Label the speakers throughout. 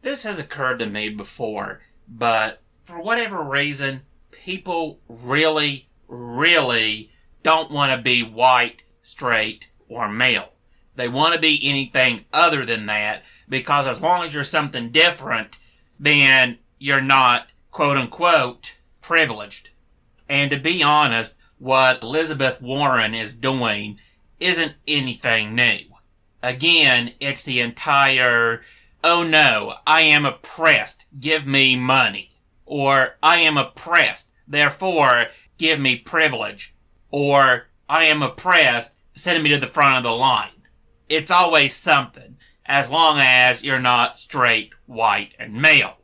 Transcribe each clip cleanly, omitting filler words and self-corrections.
Speaker 1: This has occurred to me before, but for whatever reason, people really, really don't want to be white, straight, or male. They want to be anything other than that, because as long as you're something different, then you're not, quote-unquote, privileged. And to be honest, what Elizabeth Warren is doing isn't anything new. Again, it's the entire, oh no, I am oppressed, give me money. Or, I am oppressed, therefore, give me privilege. Or, I am oppressed, send me to the front of the line. It's always something, as long as you're not straight, white, and male.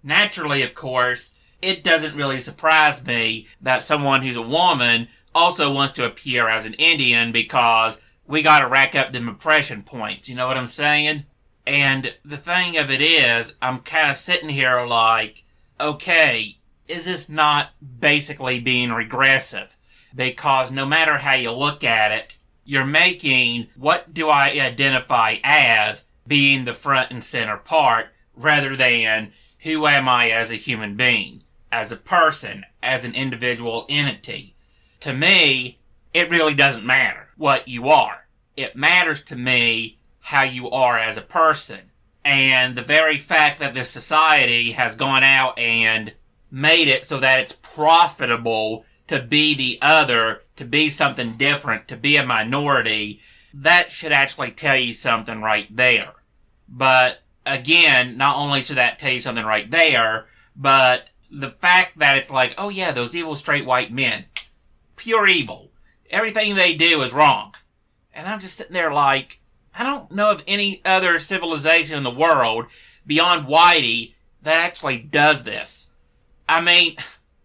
Speaker 1: Naturally, of course, it doesn't really surprise me that someone who's a woman also wants to appear as an Indian, because we gotta rack up them oppression points, you know what I'm saying? And the thing of it is, I'm kinda sitting here like, okay, is this not basically being regressive? Because no matter how you look at it, you're making what do I identify as being the front and center part, rather than who am I as a human being, as a person, as an individual entity. To me, it really doesn't matter what you are. It matters to me how you are as a person. And the very fact that this society has gone out and made it so that it's profitable to be the other, to be something different, to be a minority, that should actually tell you something right there. But again, not only should that tell you something right there, but the fact that it's like, oh yeah, those evil straight white men, pure evil. Everything they do is wrong. And I'm just sitting there like, I don't know of any other civilization in the world beyond Whitey that actually does this. I mean,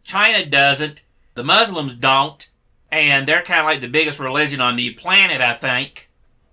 Speaker 1: China doesn't, the Muslims don't, and they're kind of like the biggest religion on the planet, I think.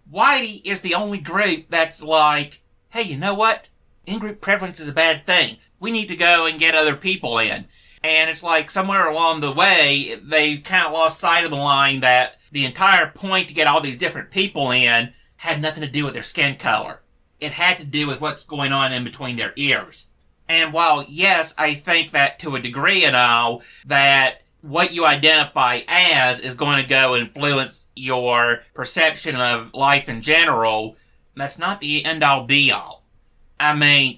Speaker 1: Whitey is the only group that's like, hey, you know what? In-group preference is a bad thing. We need to go and get other people in. And it's like somewhere along the way, they kind of lost sight of the line that the entire point to get all these different people in had nothing to do with their skin color. It had to do with what's going on in between their ears. And while, yes, I think that to a degree and all, that what you identify as is going to go influence your perception of life in general, that's not the end-all be-all. I mean,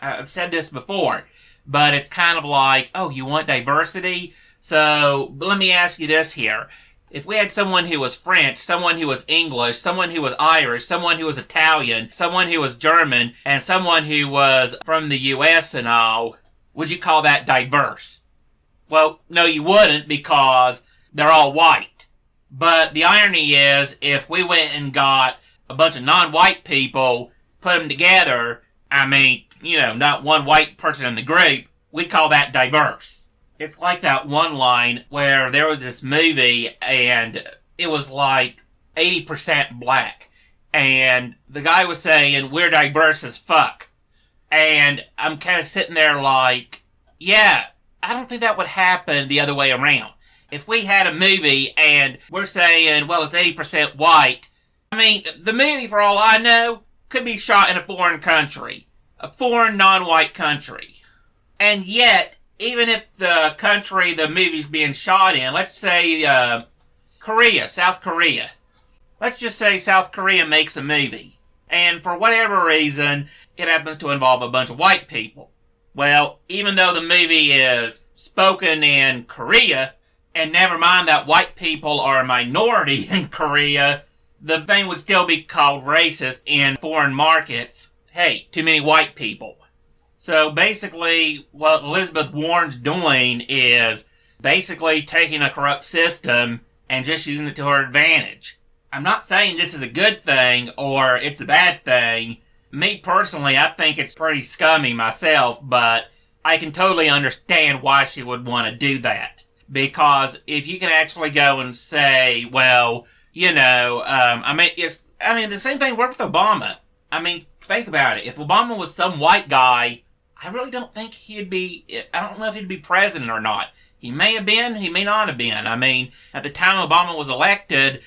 Speaker 1: I've said this before, but it's kind of like, oh, you want diversity? So, let me ask you this here. If we had someone who was French, someone who was English, someone who was Irish, someone who was Italian, someone who was German, and someone who was from the US and all, would you call that diverse? Well, no you wouldn't, because they're all white. But the irony is, if we went and got a bunch of non-white people, put them together, I mean, you know, not one white person in the group, we'd call that diverse. It's like that one line where there was this movie and it was like 80% black. And the guy was saying, we're diverse as fuck. And I'm kind of sitting there like, yeah, I don't think that would happen the other way around. If we had a movie and we're saying, well, it's 80% white, I mean, the movie, for all I know, could be shot in a foreign country. A foreign, non-white country. And yet, even if the country the movie's being shot in, let's say, Korea, South Korea. Let's just say South Korea makes a movie. And for whatever reason, it happens to involve a bunch of white people. Well, even though the movie is spoken in Korea, and never mind that white people are a minority in Korea, the thing would still be called racist in foreign markets. Hey, too many white people. So basically, what Elizabeth Warren's doing is basically taking a corrupt system and just using it to her advantage. I'm not saying this is a good thing or it's a bad thing. Me personally, I think it's pretty scummy myself, but I can totally understand why she would want to do that. Because if you can actually go and say, well, you know, the same thing worked with Obama. I mean, think about it. If Obama was some white guy, I really don't think I don't know if he'd be president or not. He may have been, he may not have been. I mean, at the time Obama was elected,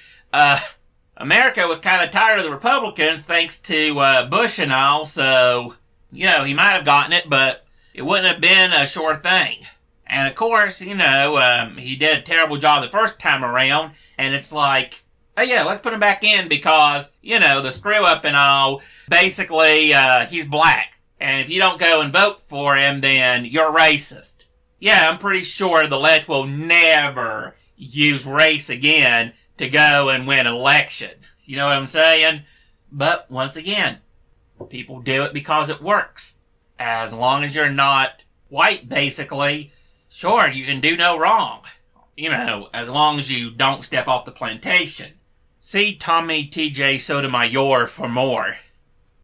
Speaker 1: America was kind of tired of the Republicans thanks to Bush and all, so He might have gotten it, but it wouldn't have been a sure thing. And of course, he did a terrible job the first time around, and it's like, oh yeah, let's put him back in because, the screw up and all, basically, he's black. And if you don't go and vote for him, then you're racist. Yeah, I'm pretty sure the left will never use race again to go and win an election. You know what I'm saying? But once again, people do it because it works. As long as you're not white, basically, sure, you can do no wrong. As long as you don't step off the plantation. See Tommy T.J. Sotomayor for more.